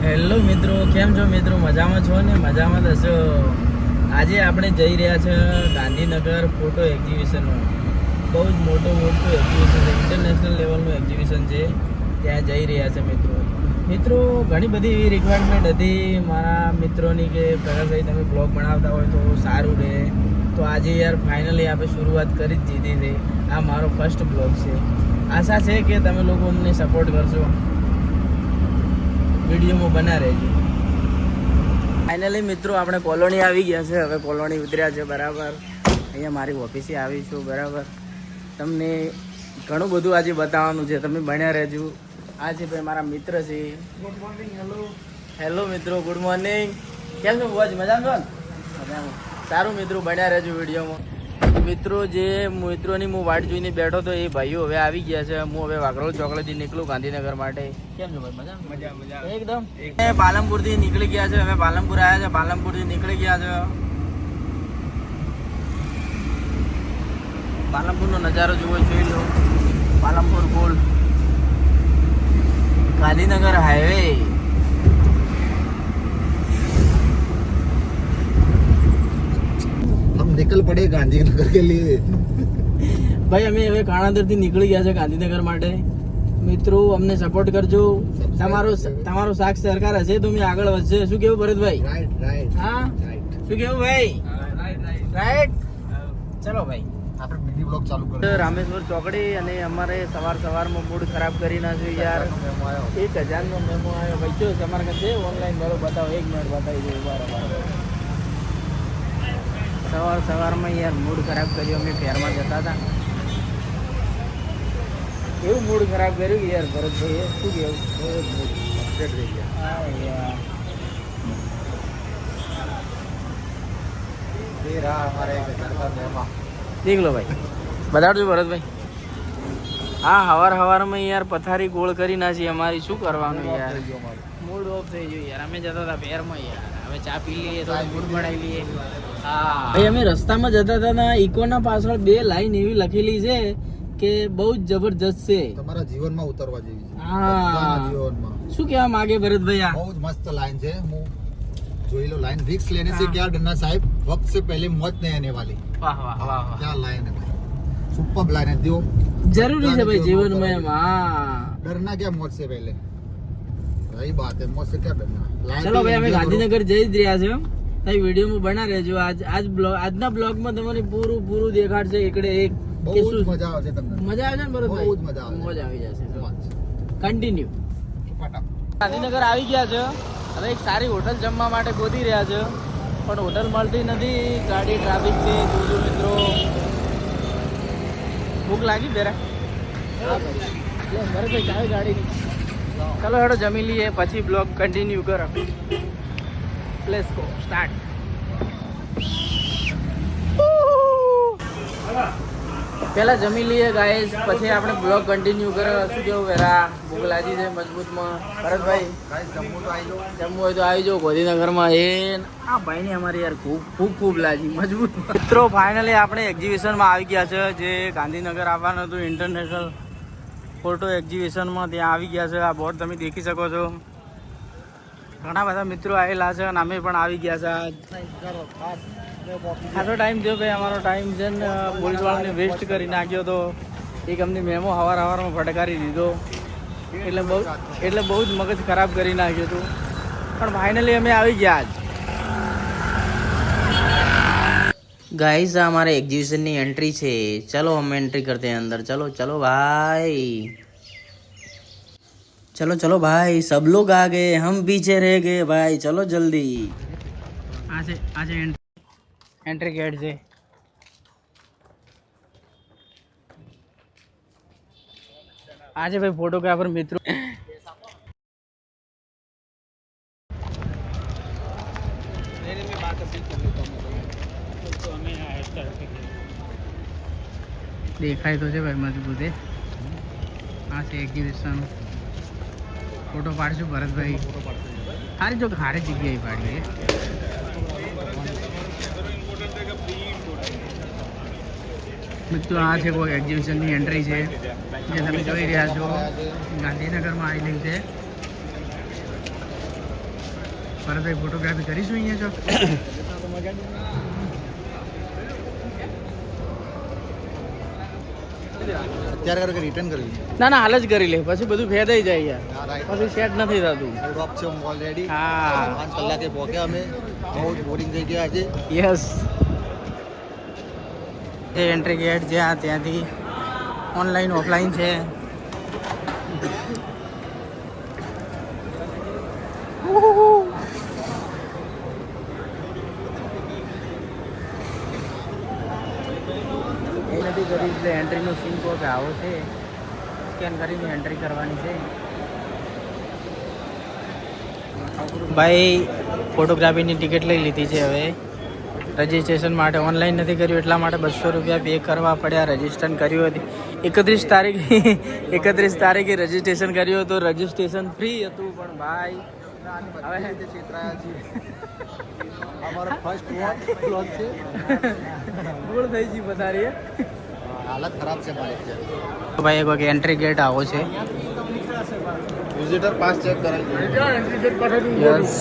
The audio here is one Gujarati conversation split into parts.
હેલો મિત્રો, કેમ છો મિત્રો? મજામાં છો ને? મજામાં હશો. આજે આપણે જઈ રહ્યા છે ગાંધીનગર ફોટો એક્ઝિબિશનમાં. બહુ જ મોટું એક્ઝિબિશન છે, ઇન્ટરનેશનલ લેવલનું એક્ઝિબિશન છે. ત્યાં જઈ રહ્યા છે મિત્રો. ઘણી બધી એવી રિક્વાયરમેન્ટ હતી મારા મિત્રોની કે પ્રકાશભાઈ તમે બ્લોગ બનાવતા હોય તો સારું રહે. તો આજે યાર ફાઇનલી આપણે શરૂઆત કરી જ દીધી છે. આ મારો ફર્સ્ટ બ્લોગ છે. આશા છે કે તમે લોકો અમને સપોર્ટ કરશો, વિડીયોમાં બના રહેજો. ફાઇનલી મિત્રો આપણે કોલોની આવી ગયા છે. હવે કોલોની ઉતર્યા છે બરાબર. અહીંયા મારી ઓફિસે આવી છું બરાબર. તમને ઘણું બધું આજે બતાવવાનું છે, તમે બન્યા રહેજો. આ છે ભાઈ મારા મિત્ર છે. Good morning. હેલો મિત્રો, ગુડ મોર્નિંગ. કેમ છો? બહુ જ મજામાં છો ને? મજામાં. સારું મિત્રો, બન્યા રહેજો વિડીયોમાં. મિત્રો જે મિત્રોની હું વાટ જોઈને બેઠો તો એ ભાઈઓ હવે આવી ગયા છે. હું હવે વાઘરોલ ચોકડીથી નીકળું ગાંધીનગર માટે. કેમ છો ભાઈ? મજા એકદમ. પાલનપુરથી નીકળી ગયા છે. હવે પાલનપુર આવ્યા છે. પાલનપુરથી નીકળી ગયા છે. પાલનપુરનો નજારો જોવો, જોઈ લો. પાલનપુર પુલ, ગાંધીનગર હાઈવે. निकल पड़े गांधीनगर के लिए. ભાઈ અમે હવે કાણાદરથી નીકળી ગયા છે ગાંધીનગર માટે. મિત્રો અમને સપોર્ટ કરજો. તમારો સાથ સરકાર હશે તો અમે આગળ વધશે. શું કેવું ભરતભાઈ? રાઈટ. હા, શું કેવું ભાઈ? રાઈટ. ચલો ભાઈ, આપણે મિની બ્લોગ ચાલુ કરીએ. રામેશ્વર ચોકડી અને અમારે સવારમાં મૂડ ખરાબ કરી નાખ્યો યાર. 1000 નો મેમો આવ્યો ભાઈ. જો તમારે કાંઈ છે ઓનલાઈન મેળો બતાવો, 1 મિનિટ બતાવી દઉં. બરાબર. સવારમાં યાર મૂડ ખરાબ કર્યો. અમે ફેરમાં જતા હતા, એવું મૂડ ખરાબ કર્યું કે યાર ભરતભાઈ શું કેવું? અપડેટ થઈ ગયા. હા યાર, ये रहा हमारे 1000 का मेहमान. દેખ લો ભાઈ, બતાડજો ભરતભાઈ. હા, હવારમાં યાર પથારી ગોળ કરી નાખી અમારી. શું કરવાનું યાર, મૂડ ઓફ થઈ ગયું યાર. અમે જતા હતા ફેરમાં યાર. હવે ચા પી લઈએ, થોડું મૂડ બનાવી લઈએ. હા ભાઈ, અમે રસ્તામાં જતા હતા ને ઇકોના પાછળ 2 લાઈન એવી લખેલી છે કે બહુ જ જબરજસ્ત છે. તમારા જીવનમાં ઉતરવા જેવી છે. હા, બધાના જીવનમાં શું કહેવા માંગે ભરતભાઈ? આ બહુ જ મસ્ત લાઈન છે. હું જોઈ લો લાઈન. रिस्क लेने से क्या डरना साहब, वक्त से पहले मौत नहीं आने वाली. વાહ વાહ વાહ વાહ, क्या लाइन है भाई, सुपर लाइन है. दियो જરૂરી છે ભાઈ જીવનમાં એમ. હા, डरना क्या मौत से पहले, वही बात है. मौत से क्या डरना. ચલો ભાઈ, અમે ગાંધીનગર જઈ જ રહ્યા છે. ભાઈ વિડીયોમાં બના રહેજો. આજના બ્લોગમાં તમને પૂરું દેખાડશે એકડે એક. બહુ કે જ શું મજા આવશે તમને. મજા આવે છે ને ભરતભાઈ? બહુ જ મજા આવે. મોજ આવી જશે. કન્ટિન્યુ. ફટાફટ. ગાંધીનગર આવી ગયા છે. હવે એક સારી હોટલ જમવા માટે ગોતી રહ્યા છે, પણ હોટલ મળતી નથી. ગાડી ટ્રાફિક છે. જોજો મિત્રો, ભૂખ લાગી જરા. હા ભાઈ, ભરતભાઈ ચાવી ગાડીની. ચલો હેડો જમી લઈએ, પછી બ્લોગ કન્ટિન્યુ કરો. Let's go, start. પહેલા જમી લઈએ ગાઈસ, પછી આપણે બ્લોગ કન્ટિન્યુ કરો. શું કેવું વેરા? ભૂખ લાગી છે મજબૂતમાં. ભરતભાઈ ગાઈસ જમ્મુ તો આવી જાઓ. જમવું હોય તો આવી જાઓ ગાંધીનગરમાં. આ ભાઈને અમારી યાર ખૂબ લાગી મજબૂત. મિત્રો ફાઇનલી આપણે એક્ઝિબિશનમાં આવી ગયા છે, જે ગાંધીનગર આવવાનું હતું ઇન્ટરનેશનલ ફોટો એક્ઝિબિશનમાં. ત્યાં આવી ગયા છે. આ બોર્ડ તમે દેખી શકો છો. ઘણા બધા મિત્રો આવેલા છે અને અમે પણ આવી ગયા છે. ખાસો ટાઈમ થયો ભાઈ. અમારો ટાઈમ છે ને પોલીસવાળાને વેસ્ટ કરી નાખ્યો હતો. એક અમને મેમો હવારમાં ફટકારી દીધો, એટલે બહુ જ મગજ ખરાબ કરી નાખ્યું હતું. પણ ફાઇનલી અમે આવી ગયા જ. गाइस हमारे एग्जीबिशन की एंट्री છે. चलो हम एंट्री करते हैं अंदर. चलो भाई, चलो भाई. सब लोग आ गए, हम पीछे रह गए भाई. चलो जल्दी. आज एंट्री गेट છે. આજે ભાઈ ફોટોગ્રાફર મિત્રો દેખાય તો છે ભાઈ મજબૂત. આ છે એક્ઝિબિશન. ફોટો પાડશું ભરતભાઈ. સારી જો સારી જગ્યાએ પાડીએ. મિત્રો આ છે કોઈ એક્ઝિબિશનની એન્ટ્રી છે, જે તમે જોઈ રહ્યા છો ગાંધીનગરમાં આવેલી છે. ભરતભાઈ ફોટોગ્રાફી કરીશું અહીંયા જો અત્યારે કરો કે રિટર્ન કરી ના ના હાલ જ કરી લે પછી બધું ફેદાઈ જાય યાર રાઈટ પછી સેટ નથી થતું ડ્રોપ છે હું ઓલરેડી હા 5 કલાકે પહોંચ્યા અમે બહુ જ બોરિંગ થઈ ગયા આજે યસ એ એન્ટ્રી ગેટ જ્યાં ત્યાંથી ઓનલાઈન ઓફલાઈન છે એ નથી કરી એટલે એન્ટ્રીનો સીન કોક આવો છે સ્કેન કરીને એન્ટ્રી કરવાની છે ભાઈ ફોટોગ્રાફીની ટિકિટ લઈ લીધી છે હવે રજિસ્ટ્રેશન માટે ઓનલાઈન નથી કર્યું એટલા માટે 200 રૂપિયા પે કરવા પડ્યા રજિસ્ટ્રેશન કર્યું હતું 31 તારીખે રજિસ્ટ્રેશન કર્યું હતું રજિસ્ટ્રેશન ફ્રી હતું પણ ભાઈ હવે છેતરાયા છીએ અમારો ફર્સ્ટ વ્લોગ છે ભૂલ થઈ ગઈ વધારે હાલત ખરાબ છે મારી તો ભાઈ એક વખત એન્ટ્રી ગેટ આવો છે વિઝિટર પાસ ચેક કરાવી યસ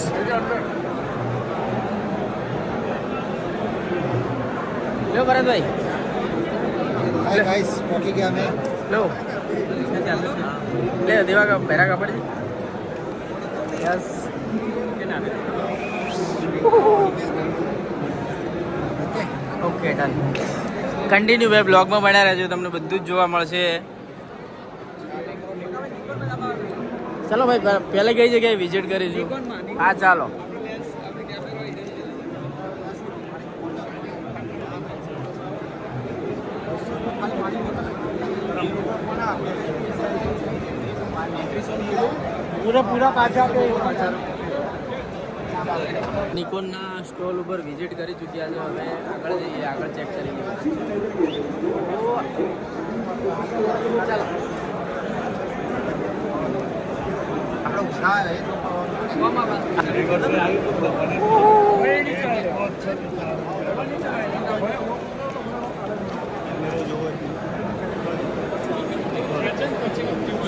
લો ભરતભાઈ હાય ગાઈસ પહોંચી ગયા અમે લો લે દેવા કા પહેરા કાપડ છે યસ ઓકે ડન કન્ટિન્યુ ભાઈ બ્લોગમાં બન્યા રહેજો તમને બધું જ જોવા મળશે ચાલો ભાઈ પહેલા કઈ જગ્યાએ વિઝિટ કરીશું હા ચાલો પૂરા પાછા નિકોનના સ્ટોલ ઉપર વિઝિટ કરી ચૂક્યા છો હવે આગળ જઈએ આગળ ચેક કરી લઈએ ચાલો આપણે ઉછાળ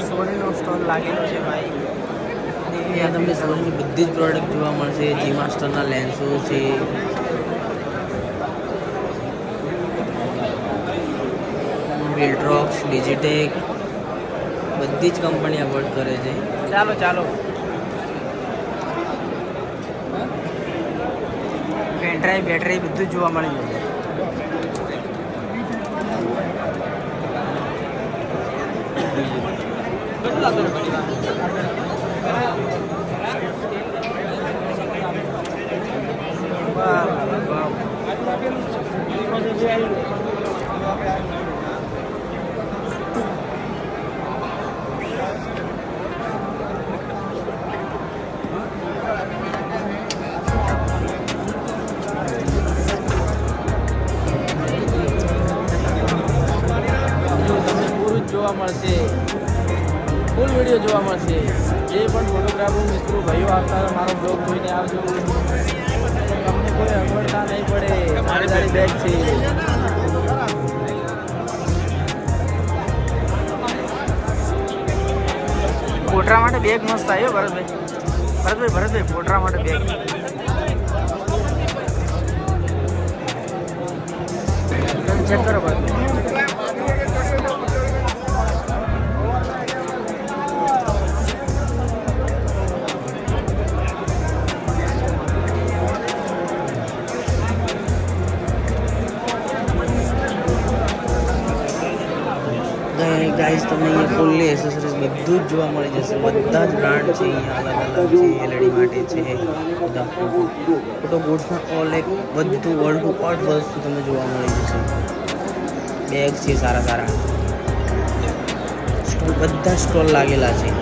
સોનીનો સ્ટોલ લાગેલો છે ભાઈ અને અહીંયા તમને સોનીની બધી જ પ્રોડક્ટ જોવા મળશે જી માસ્ટરના લેન્સો છે વિલ્ટ્રોક્સ ડિજિટેક બધી જ કંપની અવોર્ડ કરે છે ચાલો ચાલો પેનડ્રાઈવ બેટરી બધું જ જોવા મળી જશે જોવા મળશે ફૂલ વિડીયો જોવા મળશે જે પણ ફોટોગ્રાફર મિત્રો ભાઈઓ આવતા હોય મારો બ્લોગ જોઈને આવજો તમને કોઈ અગવડતા નહીં પડે સારી સારી બેગ છે પોટરા માટે બેગ મસ્ત આવ્યો ભરતભાઈ પોટરા માટે બેગ ચેક કરો ભાઈ ગાઈઝ તમને અહીંયા ફૂલ્લી એસેસરીઝ બધું જ જોવા મળી જશે બધા જ બ્રાન્ડ છે અહીંયા અલગ અલગ છે એલઈડી માટે છે બધા ફોટો બોર્ડ્સના ઓલ એક બધું વર્લ્ડ ટુ ઓટ વસ્તુ તમને જોવા મળી જશે બેગ છે સારા સારા સ્ટોલ બધા સ્ટોલ લાગેલા છે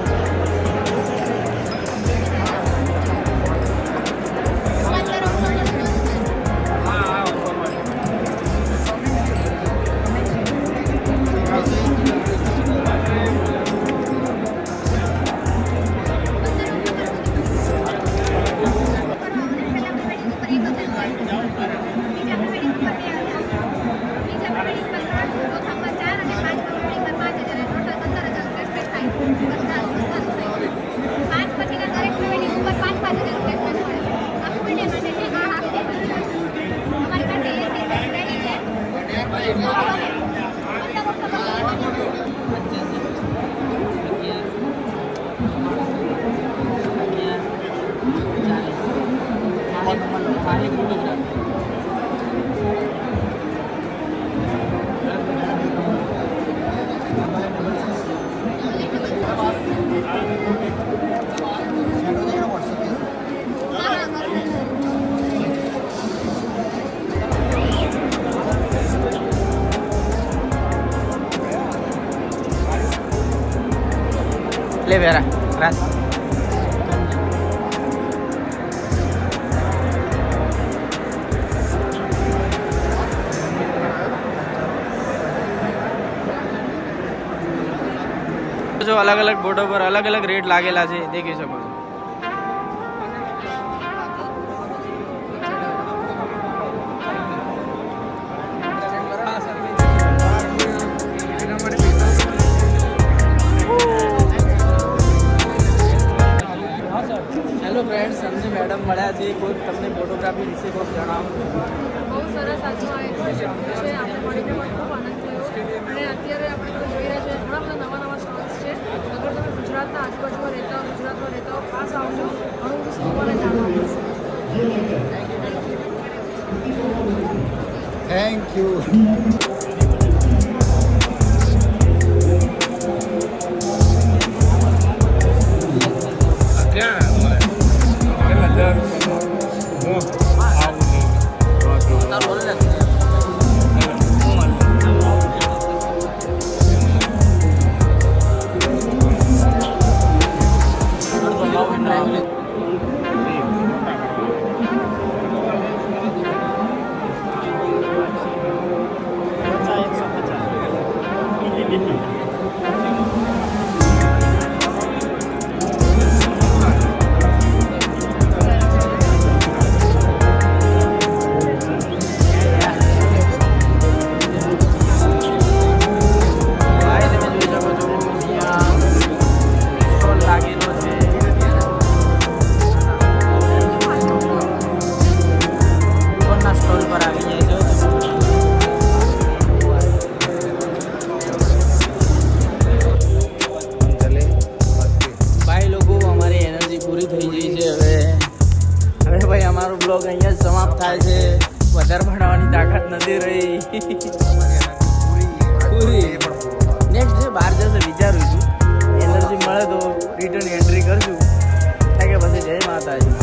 લે વેરા રાસ જો અલગ અલગ બોર્ડો પર અલગ અલગ રેટ લાગેલા છે દેખી શકો છો. હેલો ફ્રેન્ડ્સ, અમને મેડમ મળ્યા છે. કોઈ તમને ફોટોગ્રાફી વિશે કોઈ જણાવો. બહુ સરસ આજનું આયોજન છે. આપણે મળીને પણ ખૂબ આનંદ થયો અને અત્યારે આપણે તમે જોઈ રહ્યા છીએ ઘણા બધા નવા નવા સ્ટોલ્સ છે. અગર તમે ગુજરાતના આજુબાજુમાં રહેતા હો, ગુજરાતમાં રહેતા હો, ખાસ આવજો. ઘણું બધું શીખવા અને જાણવા મળશે. Thank you. બ્લોગ અહીંયા જ સમાપ્ત થાય છે. વધારે ભણાવવાની તાકાત નથી રહી. નેક્સ્ટ જે બહાર જશે વિચારું છું. એનર્જી મળે તો રિટર્ન એન્ટ્રી કરશું. કે પછી જય માતાજી.